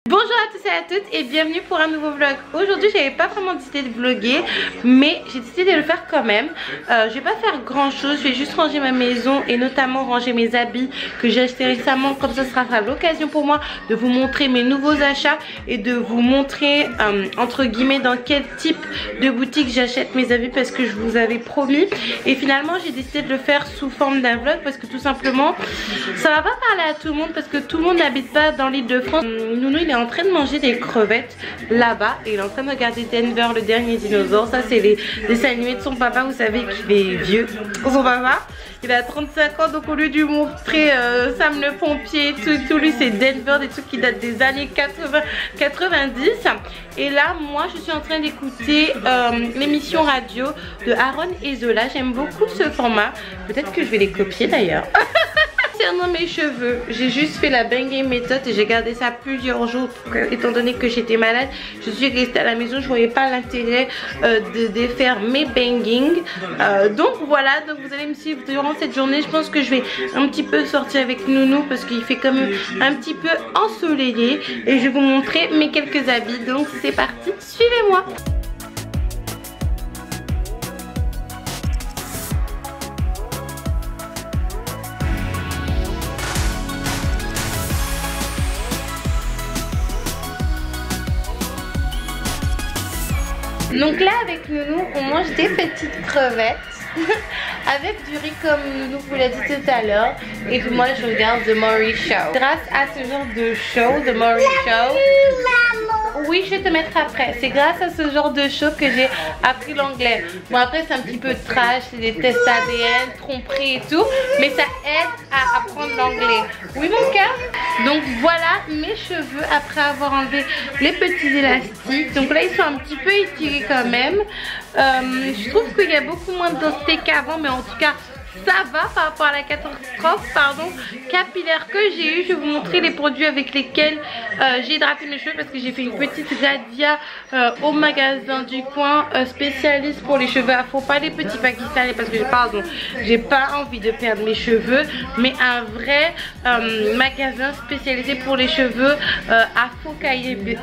Bonjour à tous et à toutes et bienvenue pour un nouveau vlog. Aujourd'hui j'avais pas vraiment décidé de vlogger, mais j'ai décidé de le faire quand même. Je vais pas faire grand chose, je vais juste ranger ma maison et notamment ranger mes habits que j'ai achetés récemment. Comme ça sera l'occasion pour moi de vous montrer mes nouveaux achats et de vous montrer entre guillemets dans quel type de boutique j'achète mes habits, parce que je vous avais promis. Et finalement j'ai décidé de le faire sous forme d'un vlog parce que tout simplement ça va pas parler à tout le monde, parce que tout le monde n'habite pas dans l'île de France. Nounou il est en train de manger des crevettes là-bas et il est en train de regarder Denver, le dernier dinosaure. Ça c'est les dessins animés de son papa, vous savez qu'il est vieux. Son papa il a 35 ans, donc au lieu de lui montrer Sam le pompier, tout lui c'est Denver, des trucs qui datent des années 80-90. Et là moi je suis en train d'écouter l'émission radio de Aaron et Zola. J'aime beaucoup ce format, peut-être que je vais les copier d'ailleurs. Concernant mes cheveux, j'ai juste fait la banging méthode et j'ai gardé ça plusieurs jours étant donné que j'étais malade. Je suis restée à la maison, je voyais pas l'intérêt de défaire mes banging. Donc voilà, donc vous allez me suivre durant cette journée. Je pense que je vais un petit peu sortir avec Nounou parce qu'il fait quand même un petit peu ensoleillé et je vais vous montrer mes quelques habits. Donc c'est parti, suivez-moi. Donc là avec Nounou on mange des petites crevettes avec du riz comme Nounou vous l'a dit tout à l'heure. Et puis moi je regarde The Maury Show. Grâce à ce genre de show, The Maury Show, oui je vais te mettre après, c'est grâce à ce genre de show que j'ai appris l'anglais. Bon après c'est un petit peu trash, c'est des tests ADN, tromperie et tout, mais ça aide à apprendre l'anglais. Oui mon cœur. Donc voilà mes cheveux après avoir enlevé les petits élastiques. Donc là ils sont un petit peu étirés quand même. Je trouve qu'il y a beaucoup moins de densité qu'avant, mais en tout cas ça va par rapport à la catastrophe capillaire que j'ai eu. Je vais vous montrer les produits avec lesquels j'ai hydraté mes cheveux, parce que j'ai fait une petite radia au magasin du coin spécialiste pour les cheveux afro, pas les petits pakistanais parce que pardon j'ai pas envie de perdre mes cheveux, mais un vrai magasin spécialisé pour les cheveux afro-caribéen.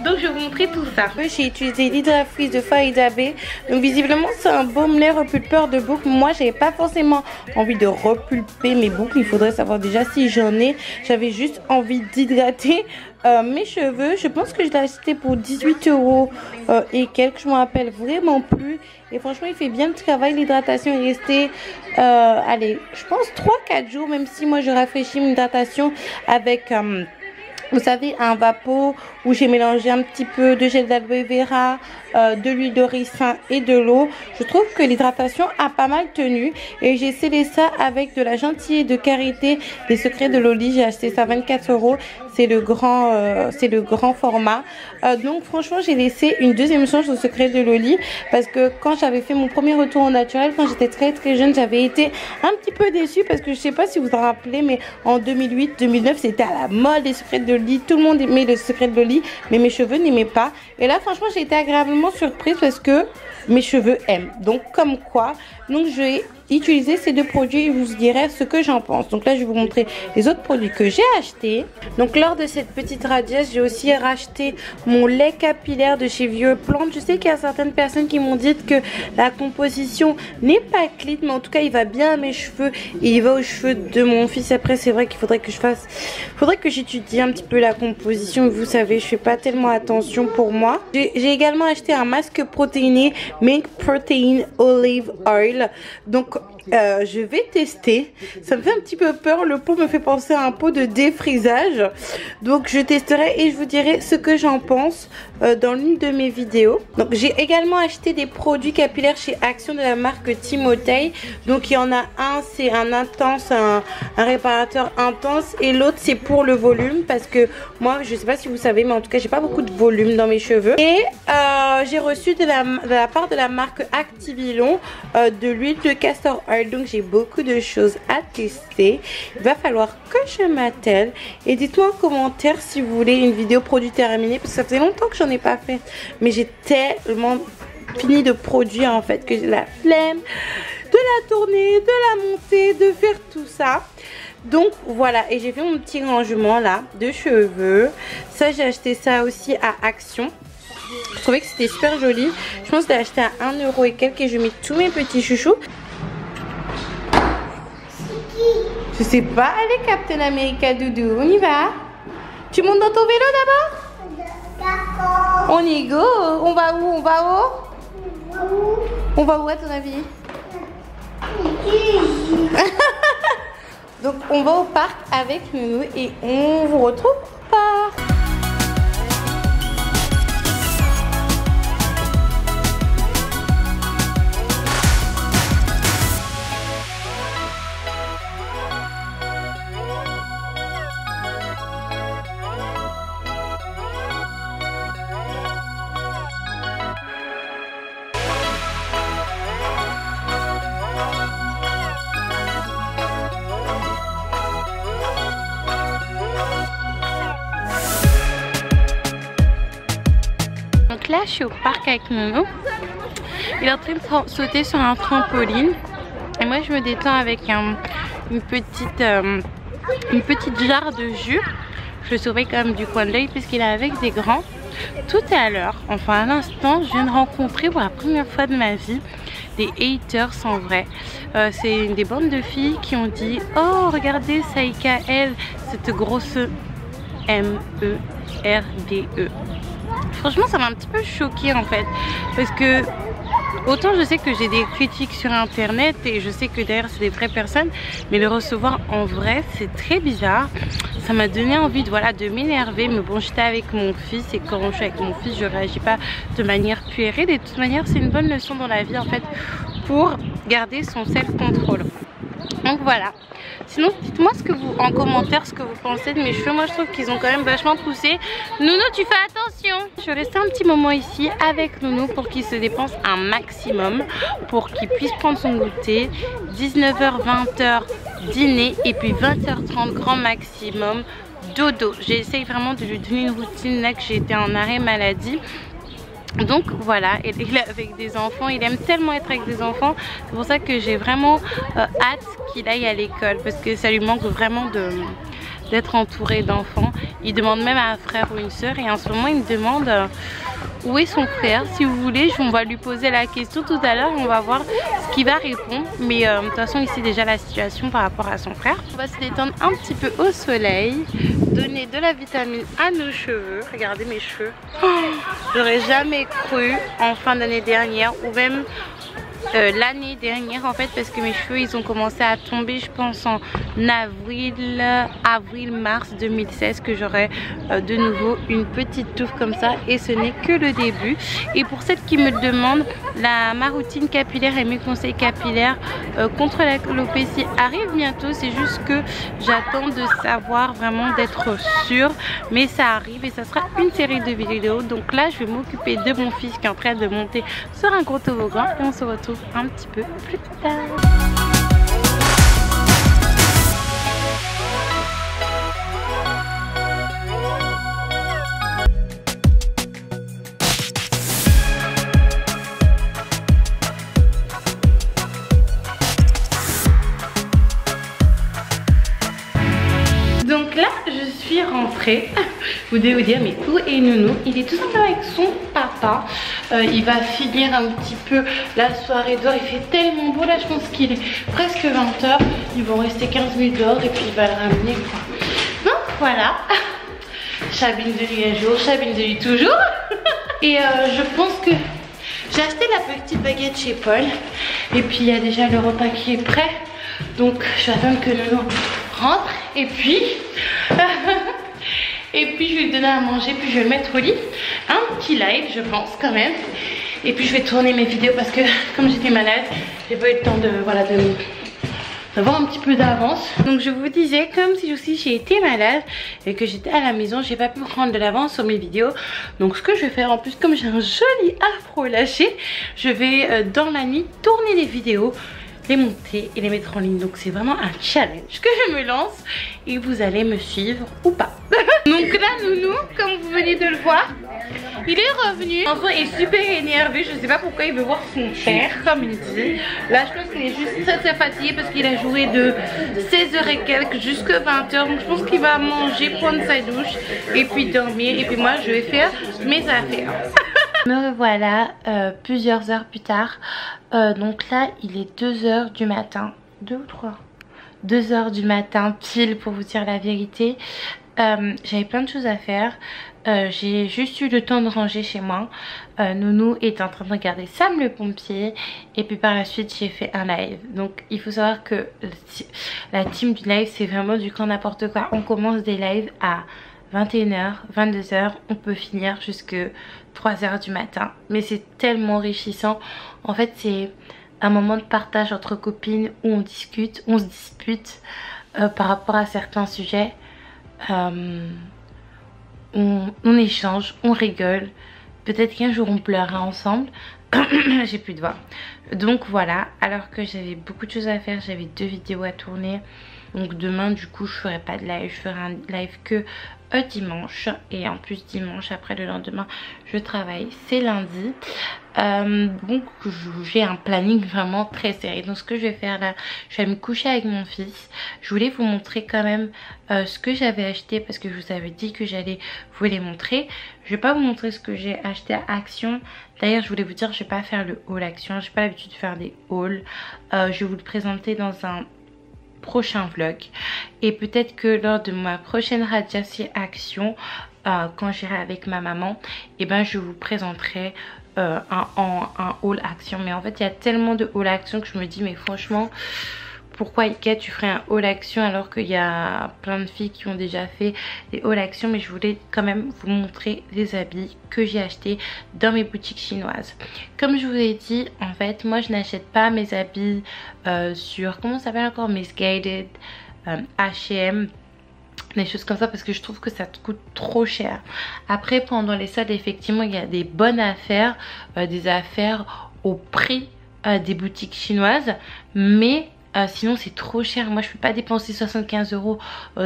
Donc je vais vous montrer tout ça. J'ai utilisé l'hydrafreeze de Farida Bey. Donc visiblement c'est un baume lait repulpeur de boucles. Moi j'avais pas forcément envie de repulper mes boucles, il faudrait savoir déjà si j'en ai. J'avais juste envie d'hydrater mes cheveux. Je pense que je l'ai acheté pour 18 € et quelques, je m'en rappelle vraiment plus. Et franchement il fait bien le travail. L'hydratation est restée allez je pense 3-4 jours, même si moi je rafraîchis mon hydratation avec vous savez un vapeau où j'ai mélangé un petit peu de gel d'aloe vera, de l'huile de ricin et de l'eau. Je trouve que l'hydratation a pas mal tenu et j'ai scellé ça avec de la gentillesse de karité des Secrets de Loli. J'ai acheté ça 24 €. C'est le grand format. Donc franchement j'ai laissé une deuxième chance au Secret de Loli, parce que quand j'avais fait mon premier retour au naturel quand j'étais très jeune, j'avais été un petit peu déçue parce que je sais pas si vous vous en rappelez, mais en 2008-2009 c'était à la mode les Secrets de Loli. Tout le monde aimait les Secrets de Loli, mais mes cheveux n'aimaient pas. Et là franchement j'ai été agréablement surprise parce que mes cheveux aiment. Donc comme quoi, donc je vais utiliser ces deux produits et vous dirai ce que j'en pense. Donc là je vais vous montrer les autres produits que j'ai achetés. Donc lors de cette petite radiesse j'ai aussi racheté mon lait capillaire de chez Vieux Plante. Je sais qu'il y a certaines personnes qui m'ont dit que la composition n'est pas clean, mais en tout cas il va bien à mes cheveux et il va aux cheveux de mon fils. Après c'est vrai qu'il faudrait que j'étudie un petit peu la composition. Vous savez je fais pas tellement attention pour moi. J'ai également acheté un masque protéiné Milk Protein Olive Oil. Donc je vais tester. Ça me fait un petit peu peur, le pot me fait penser à un pot de défrisage. Donc je testerai et je vous dirai ce que j'en pense dans l'une de mes vidéos. Donc j'ai également acheté des produits capillaires chez Action de la marque Timothée. Donc il y en a un, c'est un intense, un réparateur intense, et l'autre c'est pour le volume, parce que moi je sais pas si vous savez, mais en tout cas j'ai pas beaucoup de volume dans mes cheveux. Et j'ai reçu de la part de la marque Activilon de l'huile de castor oil. Donc j'ai beaucoup de choses à tester. Il va falloir que je m'attelle. Et dites-moi en commentaire si vous voulez une vidéo produit terminée, parce que ça faisait longtemps que j'en ai pas fait. Mais j'ai tellement fini de produire en fait, que j'ai la flemme de la tourner, de la monter, de faire tout ça. Donc voilà, et j'ai fait mon petit rangement là de cheveux. Ça, j'ai acheté ça aussi à Action. Je trouvais que c'était super joli. Je pense que je l'ai acheté à 1 € et quelques, et je mets tous mes petits chouchous. Je sais pas, allez Captain America Doudou, on y va. Tu montes dans ton vélo d'abord? D'accord. On y go. On va où? On va où? On va où à ton avis? Donc on va au parc avec Nounou et on vous retrouve au parc. Donc là je suis au parc avec Nounou. Il est en train de sauter sur un trampoline. Et moi je me détends avec une petite jarre de jus. Je le surveille quand même du coin de l'œil puisqu'il est avec des grands. Tout est à l'heure. Enfin à l'instant je viens de rencontrer pour la première fois de ma vie des haters en vrai. C'est des bandes de filles qui ont dit: oh regardez Saïka, elle, cette grosse MERDE. Franchement ça m'a un petit peu choquée en fait, parce que autant je sais que j'ai des critiques sur internet et je sais que derrière c'est des vraies personnes, mais le recevoir en vrai c'est très bizarre. Ça m'a donné envie de m'énerver, mais bon j'étais avec mon fils et quand je suis avec mon fils je réagis pas de manière puérile, et de toute manière c'est une bonne leçon dans la vie en fait pour garder son self-control. Donc voilà. Sinon dites-moi en commentaire ce que vous pensez de mes cheveux. Moi je trouve qu'ils ont quand même vachement poussé. Nounou, tu fais attention. Je vais rester un petit moment ici avec Nounou pour qu'il se dépense un maximum, pour qu'il puisse prendre son goûter. 19h, 20h dîner, et puis 20h30 grand maximum dodo. J'essaye vraiment de lui donner une routine là que j'ai été en arrêt maladie. Donc voilà, et il est avec des enfants, il aime tellement être avec des enfants, c'est pour ça que j'ai vraiment hâte qu'il aille à l'école, parce que ça lui manque vraiment d'être entouré d'enfants. Il demande même à un frère ou une soeur, et en ce moment il me demande où est son frère. Si vous voulez, on va lui poser la question tout à l'heure, on va voir ce qu'il va répondre, mais de toute façon il sait déjà la situation par rapport à son frère. On va se détendre un petit peu au soleil, donner de la vitamine à nos cheveux. Regardez mes cheveux, oh, j'aurais jamais cru en fin d'année dernière, ou même l'année dernière en fait, parce que mes cheveux ils ont commencé à tomber je pense en avril-mars 2016, que j'aurai de nouveau une petite touffe comme ça, et ce n'est que le début. Et pour celles qui me le demandent, ma routine capillaire et mes conseils capillaires contre l'alopécie arrive bientôt. C'est juste que j'attends de savoir vraiment, d'être sûre, mais ça arrive et ça sera une série de vidéos. Donc là je vais m'occuper de mon fils qui est en train de monter sur un gros toboggan, et on se retrouve un petit peu plus tard. Donc là je suis rentrée. Vous devez vous dire mais où est Nounou? Il est tout simplement avec son papa. Il va finir un petit peu la soirée dehors. Il fait tellement beau là, je pense qu'il est presque 20 h. Ils vont rester 15 minutes dehors et puis il va le ramener quoi. Donc voilà. Chabine de lui un jour, chabine de lui toujours. Et je pense que j'ai acheté la petite baguette chez Paul. Et puis il y a déjà le repas qui est prêt. Donc je vais attendre que Nounou rentre. Et puis je vais lui donner à manger, puis je vais le mettre au lit. Un petit live je pense quand même. Et puis je vais tourner mes vidéos parce que comme j'étais malade, j'ai pas eu le temps de d'avoir un petit peu d'avance. Donc je vous disais, comme si aussi j'ai été malade et que j'étais à la maison, j'ai pas pu prendre de l'avance sur mes vidéos. Donc ce que je vais faire, en plus comme j'ai un joli afro lâché, je vais dans la nuit tourner les vidéos, les monter et les mettre en ligne. Donc c'est vraiment un challenge que je me lance et vous allez me suivre ou pas. Donc là Nounou, comme vous venez de le voir, Il est revenu. L'enfant est super énervé. Je sais pas pourquoi il veut voir son père, comme il dit. Là, je pense qu'il est juste très fatigué parce qu'il a joué de 16h et quelques jusqu'à 20h. Donc, je pense qu'il va manger, prendre sa douche et puis dormir. Et puis moi, je vais faire mes affaires. Me revoilà plusieurs heures plus tard. Donc là, il est 2h du matin. 2 ou 3 2h du matin pile pour vous dire la vérité. J'avais plein de choses à faire. J'ai juste eu le temps de ranger chez moi. Nounou est en train de regarder Sam le pompier. Et puis par la suite j'ai fait un live. Donc il faut savoir que la team du live c'est vraiment du grand n'importe quoi. On commence des lives à 21h, 22h. On peut finir jusque 3h du matin. Mais c'est tellement enrichissant. En fait c'est un moment de partage entre copines où on discute, on se dispute par rapport à certains sujets. On échange, on rigole. Peut-être qu'un jour on pleurera ensemble. J'ai plus de voix. Donc voilà, alors que j'avais beaucoup de choses à faire, j'avais 2 vidéos à tourner. Donc demain du coup je ferai pas de live, je ferai un live que dimanche. Et en plus dimanche après le lendemain je travaille, c'est lundi. Donc j'ai un planning vraiment très serré. Donc ce que je vais faire là, je vais me coucher avec mon fils. Je voulais vous montrer quand même ce que j'avais acheté parce que je vous avais dit que j'allais vous les montrer. Je vais pas vous montrer ce que j'ai acheté à Action. D'ailleurs je voulais vous dire je vais pas faire le haul Action, j'ai pas l'habitude de faire des hauls. Je vais vous le présenter dans un prochain vlog et peut-être que lors de ma prochaine Radiasi Action quand j'irai avec ma maman et ben je vous présenterai un haul Action. Mais en fait il y a tellement de haul Action que je me dis mais franchement pourquoi Ika tu ferais un haul Action alors qu'il y a plein de filles qui ont déjà fait des haul Action. Mais je voulais quand même vous montrer les habits que j'ai achetés dans mes boutiques chinoises. Comme je vous ai dit en fait moi je n'achète pas mes habits sur comment ça s'appelle encore, Missguided, H&M, des choses comme ça parce que je trouve que ça te coûte trop cher. Après pendant les soldes effectivement il y a des bonnes affaires, des affaires au prix des boutiques chinoises, mais sinon c'est trop cher. Moi je peux pas dépenser 75 €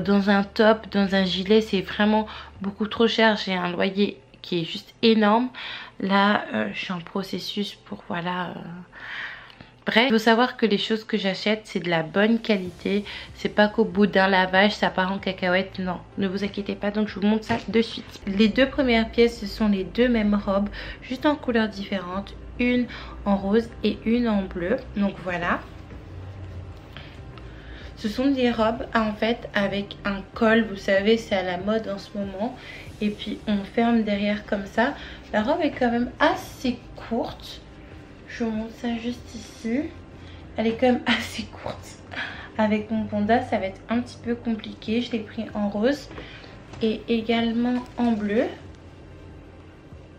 dans un top, dans un gilet, c'est vraiment beaucoup trop cher. J'ai un loyer qui est juste énorme. Là je suis en processus pour voilà bref, il faut savoir que les choses que j'achète c'est de la bonne qualité. C'est pas qu'au bout d'un lavage ça part en cacahuète, non, ne vous inquiétez pas. Donc je vous montre ça de suite. Les 2 premières pièces ce sont les 2 mêmes robes, juste en couleurs différentes, une en rose et une en bleu. Donc voilà, ce sont des robes en fait avec un col, vous savez c'est à la mode en ce moment. Et puis on ferme derrière comme ça. La robe est quand même assez courte. Je vous montre ça juste ici. Elle est quand même assez courte. Avec mon panda ça va être un petit peu compliqué. Je l'ai pris en rose et également en bleu.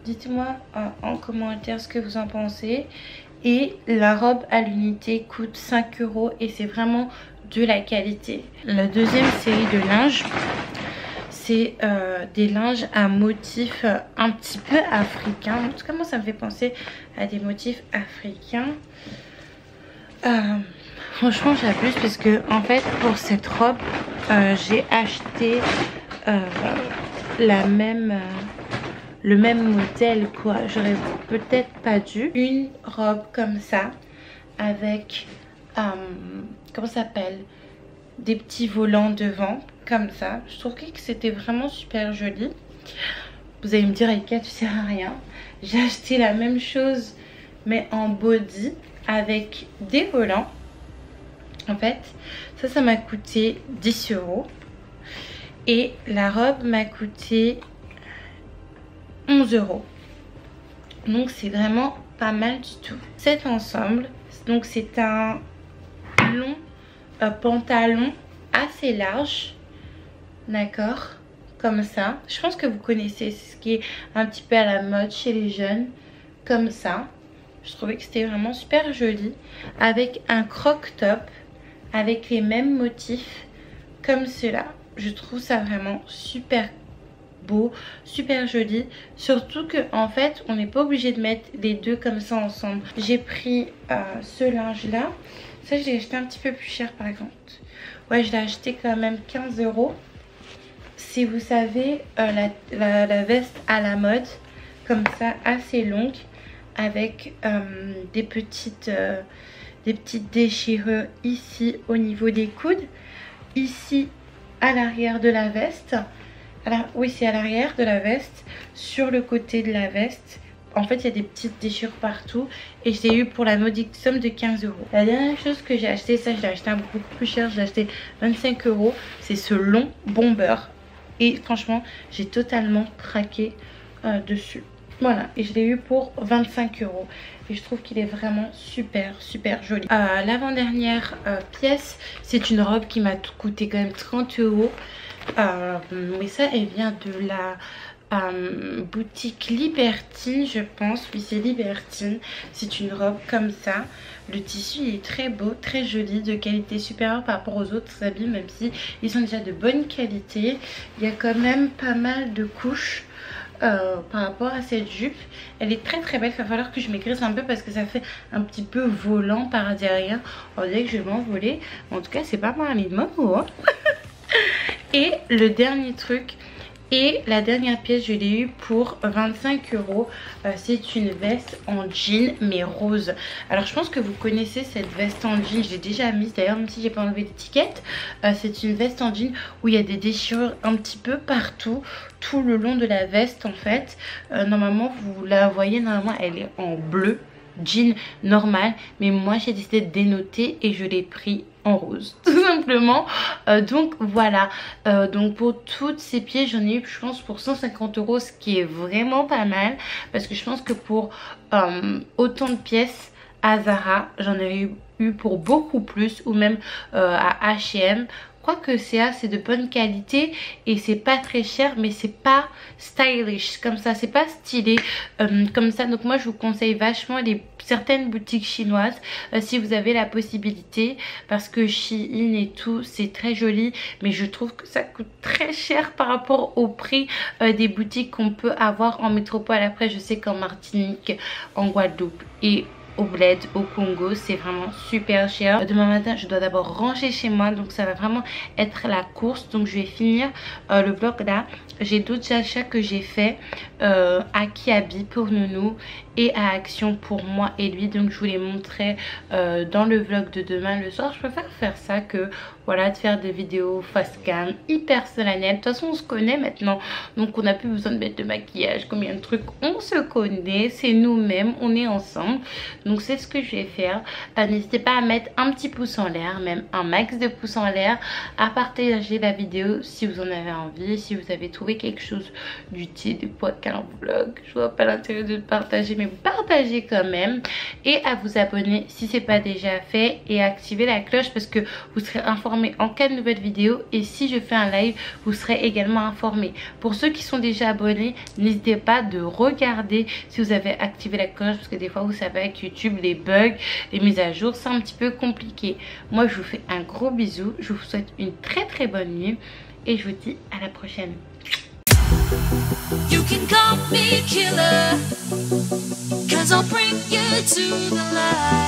Dites-moi en commentaire ce que vous en pensez. Et la robe à l'unité coûte 5 € et c'est vraiment de la qualité. La deuxième série de linge, c'est des linges à motifs un petit peu africains. En tout cas moi ça me fait penser à des motifs africains. Franchement j'abuse parce que en fait pour cette robe j'ai acheté le même modèle quoi. J'aurais peut-être pas dû. Une robe comme ça avec comment ça s'appelle, des petits volants devant comme ça. Je trouve que c'était vraiment super joli. Vous allez me dire Aïka tu sers à rien. J'ai acheté la même chose mais en body avec des volants. En fait ça m'a coûté 10 € et la robe m'a coûté 11 €. Donc c'est vraiment pas mal du tout. Cet ensemble, donc c'est un long pantalon assez large, d'accord, comme ça. Je pense que vous connaissez, c'est ce qui est un petit peu à la mode chez les jeunes, comme ça. Je trouvais que c'était vraiment super joli, avec un croc top avec les mêmes motifs comme cela. Je trouve ça vraiment super beau, super joli, surtout que en fait on n'est pas obligé de mettre les deux comme ça ensemble. J'ai pris ce linge là, ça je l'ai acheté un petit peu plus cher par exemple. Ouais, je l'ai acheté quand même 15 €. Si vous savez la veste à la mode, comme ça, assez longue, avec des petites déchirures ici au niveau des coudes, ici à l'arrière de la veste. Alors, oui, c'est à l'arrière de la veste, sur le côté de la veste. En fait, il y a des petites déchirures partout et je l'ai eu pour la modique somme de 15 €. La dernière chose que j'ai acheté, ça je l'ai acheté un beaucoup plus cher, je l'ai acheté 25 €. C'est ce long bomber et franchement, j'ai totalement craqué dessus. Voilà, et je l'ai eu pour 25 € et je trouve qu'il est vraiment super joli. L'avant-dernière pièce, c'est une robe qui m'a coûté quand même 30 €. Mais ça, elle vient de la boutique Libertine, je pense. Oui, c'est Libertine. C'est une robe comme ça. Le tissu il est très beau, très joli, de qualité supérieure par rapport aux autres habits, même si ils sont déjà de bonne qualité. Il y a quand même pas mal de couches par rapport à cette jupe. Elle est très belle. Il va falloir que je m'écrisse un peu parce que ça fait un petit peu volant par derrière. On dirait que je vais m'envoler. En tout cas, c'est pas mal mis de mots, hein. Et le dernier truc et la dernière pièce, je l'ai eu pour 25 €. C'est une veste en jean mais rose. Alors je pense que vous connaissez cette veste en jean, je l'ai déjà mise d'ailleurs, même si j'ai pas enlevé l'étiquette. C'est une veste en jean où il y a des déchirures un petit peu partout, tout le long de la veste en fait. Normalement vous la voyez, normalement elle est en bleu jean normal, mais moi j'ai décidé de dénoter et je l'ai pris en rose tout simplement. Donc voilà, donc pour toutes ces pièces j'en ai eu je pense pour 150 €, ce qui est vraiment pas mal parce que je pense que pour autant de pièces à Zara j'en ai eu pour beaucoup plus, ou même à H&M. Que CA c'est de bonne qualité et c'est pas très cher, mais c'est pas stylish comme ça, c'est pas stylé comme ça. Donc moi je vous conseille vachement certaines boutiques chinoises si vous avez la possibilité, parce que Shein et tout c'est très joli, mais je trouve que ça coûte très cher par rapport au prix des boutiques qu'on peut avoir en métropole. Après je sais qu'en Martinique, en Guadeloupe et au bled, au Congo, c'est vraiment super cher. Demain matin je dois d'abord ranger chez moi, donc ça va vraiment être la course. Donc je vais finir le vlog là. J'ai d'autres achats que j'ai fait à Kiabi pour Nounou et à Action pour moi et lui, donc je vous les montrerai dans le vlog de demain. Le soir je préfère faire ça que voilà, de faire des vidéos face cam hyper solennelles. De toute façon on se connaît maintenant, donc on n'a plus besoin de mettre de maquillage, combien de trucs, on se connaît, c'est nous-mêmes, on est ensemble. Donc c'est ce que je vais faire. N'hésitez pas à mettre un petit pouce en l'air, même un max de pouces en l'air, à partager la vidéo si vous en avez envie, si vous avez trouvé quelque chose d'utile, de quoi qu'un vlog. Je vois pas l'intérêt de le partager, mais vous partagez quand même, et à vous abonner si c'est pas déjà fait et à activer la cloche parce que vous serez informé en cas de nouvelle vidéo, et si je fais un live vous serez également informé. Pour ceux qui sont déjà abonnés, n'hésitez pas de regarder si vous avez activé la cloche, parce que des fois vous savez avec YouTube les bugs, les mises à jour c'est un petit peu compliqué. Moi je vous fais un gros bisou, je vous souhaite une très bonne nuit et je vous dis à la prochaine. You can call me killer, 'cause I'll bring you to the light.